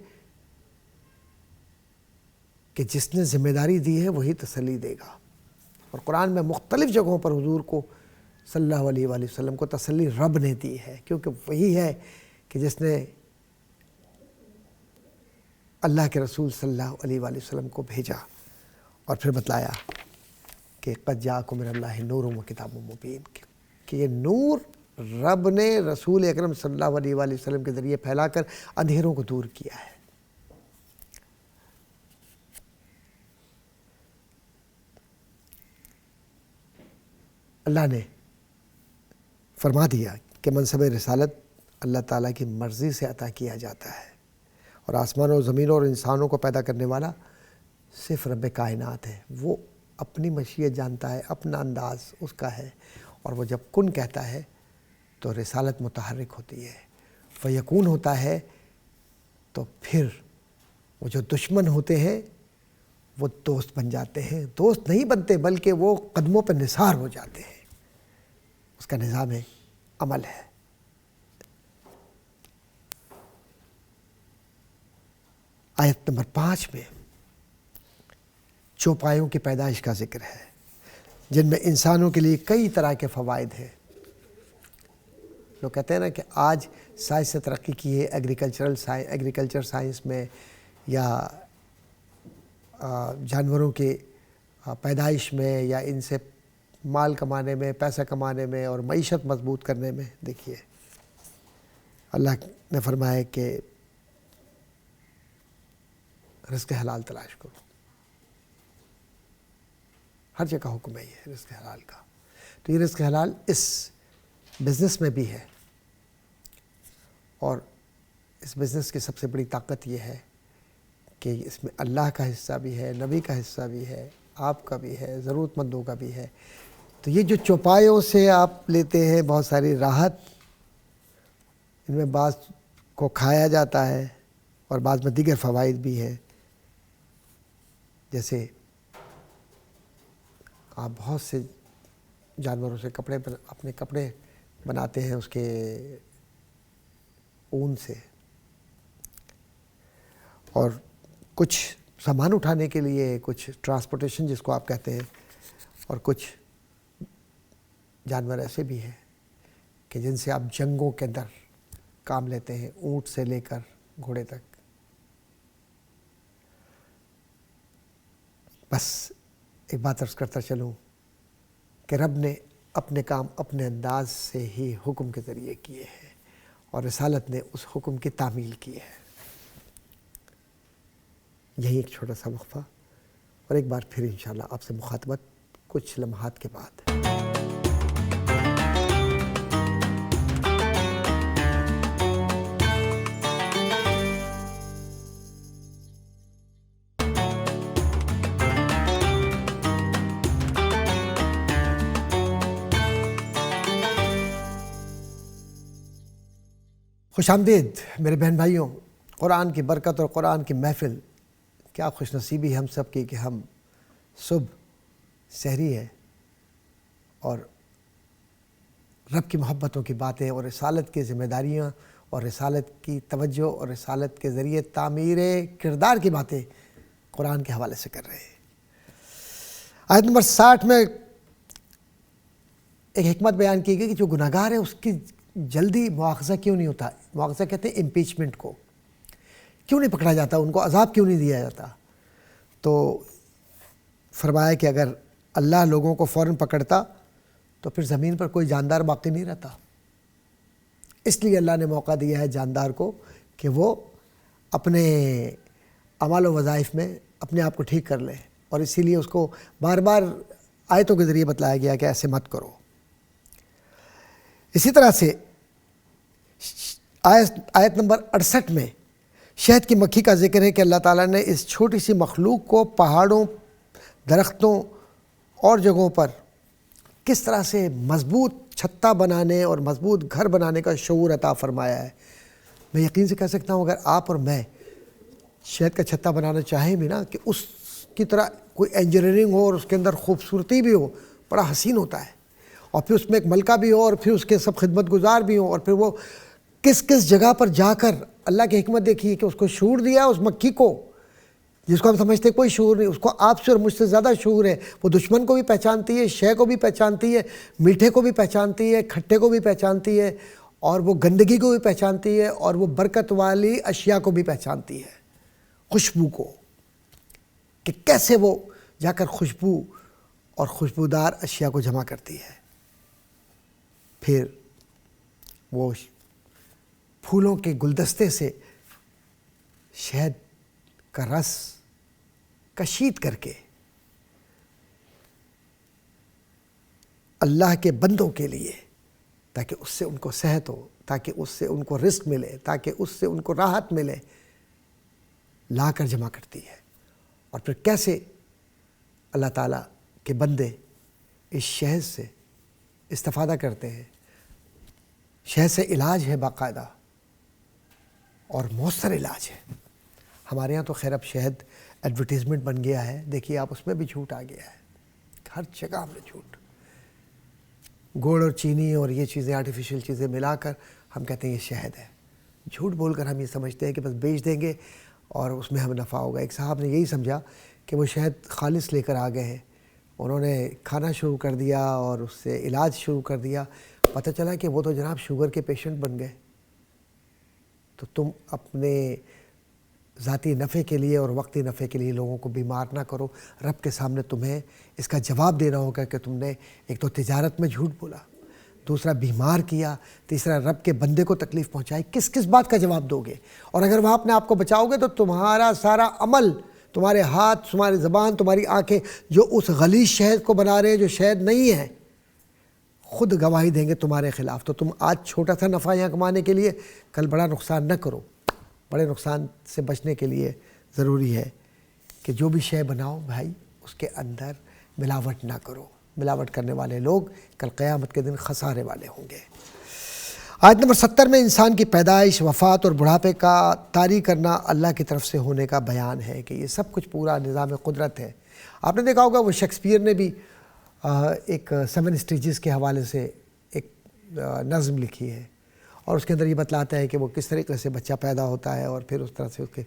کہ جس نے ذمہ داری دی ہے وہی تسلی دے گا. اور قرآن میں مختلف جگہوں پر حضور کو صلی اللہ علیہ وآلہ وسلم کو تسلی رب نے دی ہے، کیونکہ وہی ہے کہ جس نے اللہ کے رسول صلی اللہ علیہ وآلہ وسلم کو بھیجا اور پھر بتلایا کہ قد جاءکم من اللہ نور و کتاب مبین، کہ یہ نور رب نے رسول اکرم صلی اللہ علیہ وآلہ وسلم کے ذریعے پھیلا کر اندھیروں کو دور کیا ہے. اللہ نے فرما دیا کہ منصب رسالت اللہ تعالیٰ کی مرضی سے عطا کیا جاتا ہے، اور آسمانوں و زمینوں اور انسانوں کو پیدا کرنے والا صرف رب کائنات ہے. وہ اپنی مشیت جانتا ہے، اپنا انداز اس کا ہے، اور وہ جب کن کہتا ہے تو رسالت متحرک ہوتی ہے، فیکون ہوتا ہے. تو پھر وہ جو دشمن ہوتے ہیں وہ دوست بن جاتے ہیں. دوست نہیں بنتے بلکہ وہ قدموں پہ نثار ہو جاتے ہیں. اس کا نظام عمل ہے. آیت نمبر 5 میں چوپایوں کی پیدائش کا ذکر ہے، جن میں انسانوں کے لیے کئی طرح کے فوائد ہیں. لوگ کہتے ہیں نا کہ آج سائنس نے ترقی کی ہے، ایگریکلچر سائنس میں، یا جانوروں کے پیدائش میں، یا ان سے مال کمانے میں، پیسہ کمانے میں اور معیشت مضبوط کرنے میں. دیکھیے اللہ نے فرمایا کہ رزق حلال تلاش کرو. ہر جگہ حکم ہے یہ رزق حلال کا. تو یہ رزق حلال اس بزنس میں بھی ہے، اور اس بزنس کی سب سے بڑی طاقت یہ ہے کہ اس میں اللہ کا حصہ بھی ہے، نبی کا حصہ بھی ہے، آپ کا بھی ہے، ضرورت مندوں کا بھی ہے. تو یہ جو چوپایوں سے آپ لیتے ہیں بہت ساری راحت، ان میں بعض کو کھایا جاتا ہے اور بعض میں دیگر فوائد بھی ہیں. جیسے آپ بہت سے جانوروں سے اپنے کپڑے بناتے ہیں اس کے اون سے، اور کچھ سامان اٹھانے کے لیے، کچھ ٹرانسپورٹیشن جس کو آپ کہتے ہیں، اور کچھ جانور ایسے بھی ہیں کہ جن سے آپ جنگوں کے اندر کام لیتے ہیں، اونٹ سے لے کر گھوڑے تک. بس ایک بات عرض کرتا چلوں کہ رب نے اپنے کام اپنے انداز سے ہی حکم کے ذریعے کیے ہیں، اور رسالت نے اس حکم کی تعمیل کی ہے. یہی ایک چھوٹا سا وقفہ، اور ایک بار پھر انشاءاللہ آپ سے مخاطبت کچھ لمحات کے بعد. خوش آمدید میرے بہن بھائیوں. قرآن کی برکت اور قرآن کی محفل، کیا خوش نصیبی ہم سب کی کہ ہم صبح سحری ہے اور رب کی محبتوں کی باتیں اور رسالت کی ذمہ داریاں اور رسالت کی توجہ اور رسالت کے ذریعے تعمیر کردار کی باتیں قرآن کے حوالے سے کر رہے ہیں. آیت نمبر 60 میں ایک حکمت بیان کی گئی کہ جو گناہ گار ہے اس کی جلدی مواخذہ کیوں نہیں ہوتا. مواخذہ کہتے ہیں امپیچمنٹ کو. کیوں نہیں پکڑا جاتا، ان کو عذاب کیوں نہیں دیا جاتا. تو فرمایا کہ اگر اللہ لوگوں کو فوراً پکڑتا تو پھر زمین پر کوئی جاندار باقی نہیں رہتا. اس لیے اللہ نے موقع دیا ہے جاندار کو کہ وہ اپنے اعمال و وظائف میں اپنے آپ کو ٹھیک کر لے، اور اسی لیے اس کو بار بار آیتوں کے ذریعے بتلایا گیا کہ ایسے مت کرو. اسی طرح سے آیت نمبر 68 میں شہد کی مکھی کا ذکر ہے کہ اللہ تعالیٰ نے اس چھوٹی سی مخلوق کو پہاڑوں، درختوں اور جگہوں پر کس طرح سے مضبوط چھتا بنانے اور مضبوط گھر بنانے کا شعور عطا فرمایا ہے۔ میں یقین سے کہہ سکتا ہوں اگر آپ اور میں شہد کا چھتا بنانا چاہیں بھی نا، کہ اس کی طرح کوئی انجینئرنگ ہو اور اس کے اندر خوبصورتی بھی ہو، بڑا حسین ہوتا ہے، اور پھر اس میں ایک ملکہ بھی ہو اور پھر اس کے سب خدمت گزار بھی ہوں، اور پھر وہ کس کس جگہ پر جا کر اللہ کی حکمت دیکھیے کہ اس کو شعور دیا اس مکھی کو، جس کو ہم سمجھتے ہیں کوئی شعور نہیں، اس کو آپ سے اور مجھ سے زیادہ شعور ہے۔ وہ دشمن کو بھی پہچانتی ہے، شے کو بھی پہچانتی ہے، میٹھے کو بھی پہچانتی ہے، کھٹے کو بھی پہچانتی ہے، اور وہ گندگی کو بھی پہچانتی ہے، اور وہ برکت والی اشیاء کو بھی پہچانتی ہے، خوشبو کو، کہ کیسے وہ جا کر خوشبو اور خوشبودار اشیاء کو جمع کرتی ہے۔ پھر وہ پھولوں کے گلدستے سے شہد کا رس کشید کر کے اللہ کے بندوں کے لیے، تاکہ اس سے ان کو صحت ہو، تاکہ اس سے ان کو رزق ملے، تاکہ اس سے ان کو راحت ملے، لا کر جمع کرتی ہے۔ اور پھر کیسے اللہ تعالیٰ کے بندے اس شہد سے استفادہ کرتے ہیں۔ شہد سے علاج ہے باقاعدہ، اور مؤثر علاج ہے۔ ہمارے ہاں تو خیر اب شہد ایڈورٹیزمنٹ بن گیا ہے، دیکھیے آپ، اس میں بھی جھوٹ آ گیا ہے، ہر جگہ ہم نے جھوٹ، گڑ اور چینی اور یہ چیزیں، آرٹیفیشل چیزیں ملا کر ہم کہتے ہیں یہ شہد ہے۔ جھوٹ بول کر ہم یہ سمجھتے ہیں کہ بس بیچ دیں گے اور اس میں ہمیں نفع ہوگا۔ ایک صاحب نے یہی سمجھا کہ وہ شہد خالص لے کر آ گئے ہیں، انہوں نے کھانا شروع کر دیا اور اس سے علاج شروع کر دیا، پتہ چلا کہ وہ تو جناب شوگر کے پیشنٹ بن گئے۔ تو تم اپنے ذاتی نفع کے لیے اور وقتی نفع کے لیے لوگوں کو بیمار نہ کرو، رب کے سامنے تمہیں اس کا جواب دینا ہوگا کہ تم نے ایک تو تجارت میں جھوٹ بولا، دوسرا بیمار کیا، تیسرا رب کے بندے کو تکلیف پہنچائی، کس کس بات کا جواب دو گے؟ اور اگر وہاں اپنے آپ کو بچاؤ گے تو تمہارا سارا عمل، تمہارے ہاتھ، تمہاری زبان، تمہاری آنکھیں جو اس غلیظ شہد کو بنا رہے ہیں جو شہد نہیں ہے، خود گواہی دیں گے تمہارے خلاف۔ تو تم آج چھوٹا سا نفع یہاں کمانے کے لیے کل بڑا نقصان نہ کرو۔ بڑے نقصان سے بچنے کے لیے ضروری ہے کہ جو بھی شے بناؤ بھائی اس کے اندر ملاوٹ نہ کرو۔ ملاوٹ کرنے والے لوگ کل قیامت کے دن خسارے والے ہوں گے۔ آیت نمبر 70 میں انسان کی پیدائش، وفات اور بڑھاپے کا طاری کرنا اللہ کی طرف سے ہونے کا بیان ہے کہ یہ سب کچھ پورا نظام قدرت ہے۔ آپ نے دیکھا ہوگا وہ شیکسپیئر نے بھی ایک 7 اسٹیجز کے حوالے سے ایک نظم لکھی ہے، اور اس کے اندر یہ بتلاتا ہے کہ وہ کس طریقے سے بچہ پیدا ہوتا ہے اور پھر اس طرح سے اس کے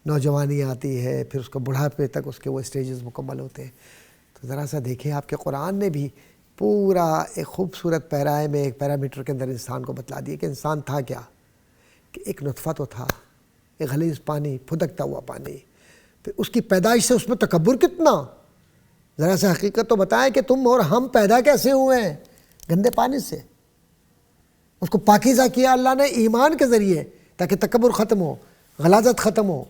نوجوانی آتی ہے، پھر اس کو بڑھاپے تک اس کے وہ اسٹیجز مکمل ہوتے ہیں۔ تو ذرا سا دیکھیں، آپ کے قرآن نے بھی پورا ایک خوبصورت پیرائے میں، ایک پیرامیٹر کے اندر انسان کو بتلا دیا کہ انسان تھا کیا، کہ ایک نطفہ تو تھا، ایک غلیظ پانی، پھدکتا ہوا پانی، پھر اس کی پیدائش سے اس میں تکبر کتنا۔ ذرا سا حقیقت تو بتائیں کہ تم اور ہم پیدا کیسے ہوئے ہیں؟ گندے پانی سے۔ اس کو پاکیزہ کیا اللہ نے ایمان کے ذریعے تاکہ تکبر ختم ہو، غلاظت ختم ہو،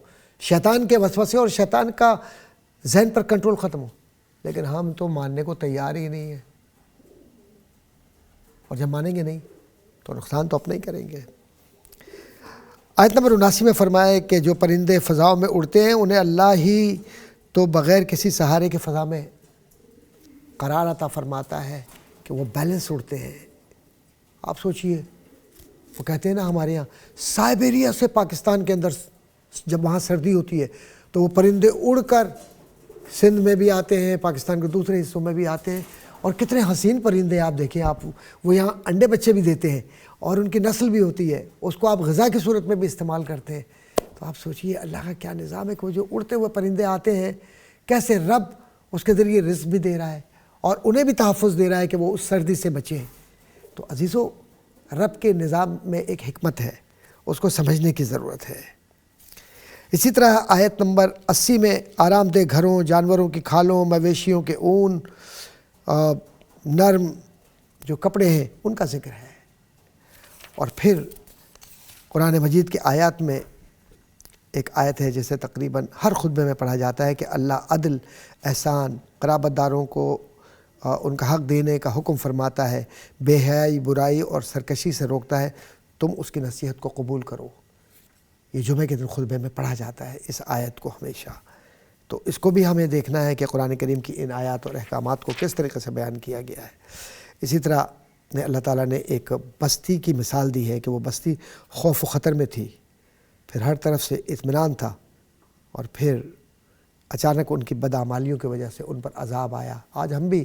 شیطان کے وسوسے اور شیطان کا ذہن پر کنٹرول ختم ہو، لیکن ہم تو ماننے کو تیار ہی نہیں ہیں، اور جب مانیں گے نہیں تو نقصان تو اپنا ہی کریں گے۔ آیت نمبر 79 میں فرمایا کہ جو پرندے فضاؤں میں اڑتے ہیں انہیں اللہ ہی تو بغیر کسی سہارے کے فضا میں قرار عطا فرماتا ہے کہ وہ بیلنس اڑتے ہیں۔ آپ سوچئے، وہ کہتے ہیں نا ہمارے یہاں سائبیریا سے پاکستان کے اندر جب وہاں سردی ہوتی ہے تو وہ پرندے اڑ کر سندھ میں بھی آتے ہیں، پاکستان کے دوسرے حصوں میں بھی آتے ہیں، اور کتنے حسین پرندے آپ دیکھیں، آپ وہ یہاں انڈے بچے بھی دیتے ہیں اور ان کی نسل بھی ہوتی ہے، اس کو آپ غذا کی صورت میں بھی استعمال کرتے ہیں۔ تو آپ سوچئے اللہ کا کیا نظام ہے کہ وہ جو اڑتے ہوئے پرندے آتے ہیں، کیسے رب اس کے ذریعے رزق بھی دے رہا ہے اور انہیں بھی تحفظ دے رہا ہے کہ وہ اس سردی سے بچیں۔ تو عزیزو، رب کے نظام میں ایک حکمت ہے، اس کو سمجھنے کی ضرورت ہے۔ اسی طرح آیت نمبر 80 میں آرام دہ گھروں، جانوروں کی کھالوں، مویشیوں کے اون، نرم جو کپڑے ہیں ان کا ذکر ہے۔ اور پھر قرآن مجید کی آیات میں ایک آیت ہے جسے تقریباً ہر خطبے میں پڑھا جاتا ہے کہ اللہ عدل، احسان، قرابت داروں کو ان کا حق دینے کا حکم فرماتا ہے، بے حیائی، برائی اور سرکشی سے روکتا ہے، تم اس کی نصیحت کو قبول کرو۔ یہ جمعے کے دن خطبے میں پڑھا جاتا ہے اس آیت کو ہمیشہ۔ تو اس کو بھی ہمیں دیکھنا ہے کہ قرآن کریم کی ان آیات اور احکامات کو کس طریقے سے بیان کیا گیا ہے۔ اسی طرح اللہ تعالیٰ نے ایک بستی کی مثال دی ہے کہ وہ بستی خوف و خطر میں تھی، پھر ہر طرف سے اطمینان تھا، اور پھر اچانک ان کی بدعمالیوں کی وجہ سے ان پر عذاب آیا۔ آج ہم بھی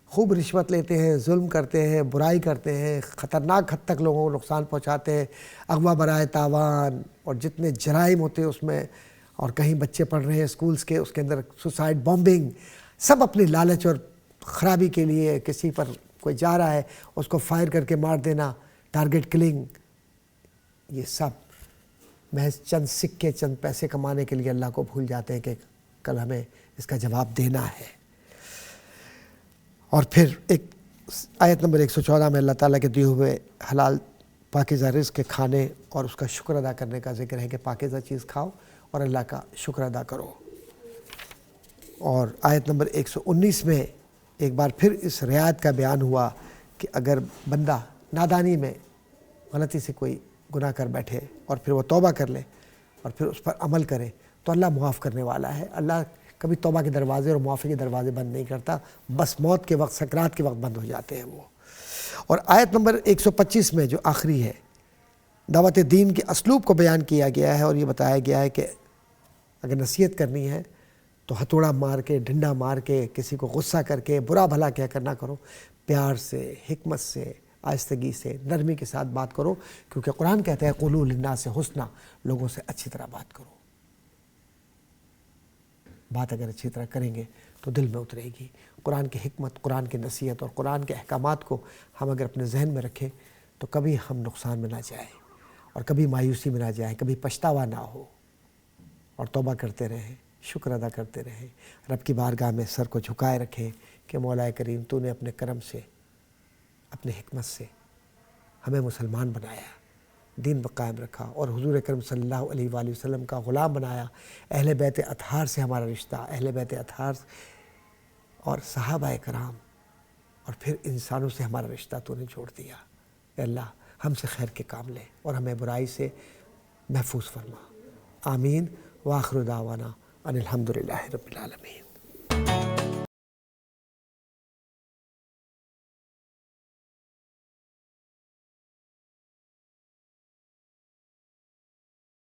خوب رشوت لیتے ہیں، ظلم کرتے ہیں، برائی کرتے ہیں، خطرناک حد تک لوگوں کو نقصان پہنچاتے ہیں، اغوا برائے تاوان اور جتنے جرائم ہوتے ہیں اس میں، اور کہیں بچے پڑھ رہے ہیں اسکولز کے، اس کے اندر سوسائڈ بامبنگ، سب اپنی لالچ اور خرابی کے لیے، کسی پر کوئی جا رہا ہے اس کو فائر کر کے مار دینا، ٹارگٹ کلنگ، یہ سب محض چند سکے چند پیسے کمانے کے لیے اللہ کو بھول جاتے ہیں کہ کل ہمیں اس کا جواب دینا ہے۔ اور پھر ایک آیت نمبر 114 میں اللہ تعالیٰ کے دیے ہوئے حلال پاکیزہ رزق کے کھانے اور اس کا شکر ادا کرنے کا ذکر ہے کہ پاکیزہ چیز کھاؤ اور اللہ کا شکر ادا کرو۔ اور آیت نمبر 119 میں ایک بار پھر اس رعایت کا بیان ہوا کہ اگر بندہ نادانی میں غلطی سے کوئی گناہ کر بیٹھے اور پھر وہ توبہ کر لے اور پھر اس پر عمل کرے تو اللہ معاف کرنے والا ہے۔ اللہ کبھی توبہ کے دروازے اور معافی کے دروازے بند نہیں کرتا، بس موت کے وقت، سکرات کے وقت بند ہو جاتے ہیں وہ۔ اور آیت نمبر 125 میں جو آخری ہے، دعوت دین کے اسلوب کو بیان کیا گیا ہے اور یہ بتایا گیا ہے کہ اگر نصیحت کرنی ہے تو ہتھوڑا مار کے، ڈنڈا مار کے، کسی کو غصہ کر کے، برا بھلا کہہ کر نہ کرو، پیار سے، حکمت سے، آہستگی سے، نرمی کے ساتھ بات کرو، کیونکہ قرآن کہتا ہے قولوا للناس حسنا، لوگوں سے اچھی طرح بات کرو۔ بات اگر اچھی طرح کریں گے تو دل میں اترے گی۔ قرآن کی حکمت، قرآن کی نصیحت اور قرآن کے احکامات کو ہم اگر اپنے ذہن میں رکھیں تو کبھی ہم نقصان میں نہ جائیں اور کبھی مایوسی میں نہ جائیں، کبھی پچھتاوا نہ ہو، اور توبہ کرتے رہیں، شکر ادا کرتے رہیں، رب کی بارگاہ میں سر کو جھکائے رکھیں کہ مولا کریم تو نے اپنے کرم سے، اپنے حکمت سے ہمیں مسلمان بنایا، دین پر قائم رکھا اور حضور اکرم صلی اللہ علیہ وآلہ وسلم کا غلام بنایا، اہل بیت اطہار سے ہمارا رشتہ، اہل بیت اطہار اور صحابہ کرام اور پھر انسانوں سے ہمارا رشتہ تو نے جوڑ دیا۔ اے اللہ ہم سے خیر کے کام لے اور ہمیں برائی سے محفوظ فرما۔ آمین۔ وآخر دعوانا ان الحمد للہ رب العالمین۔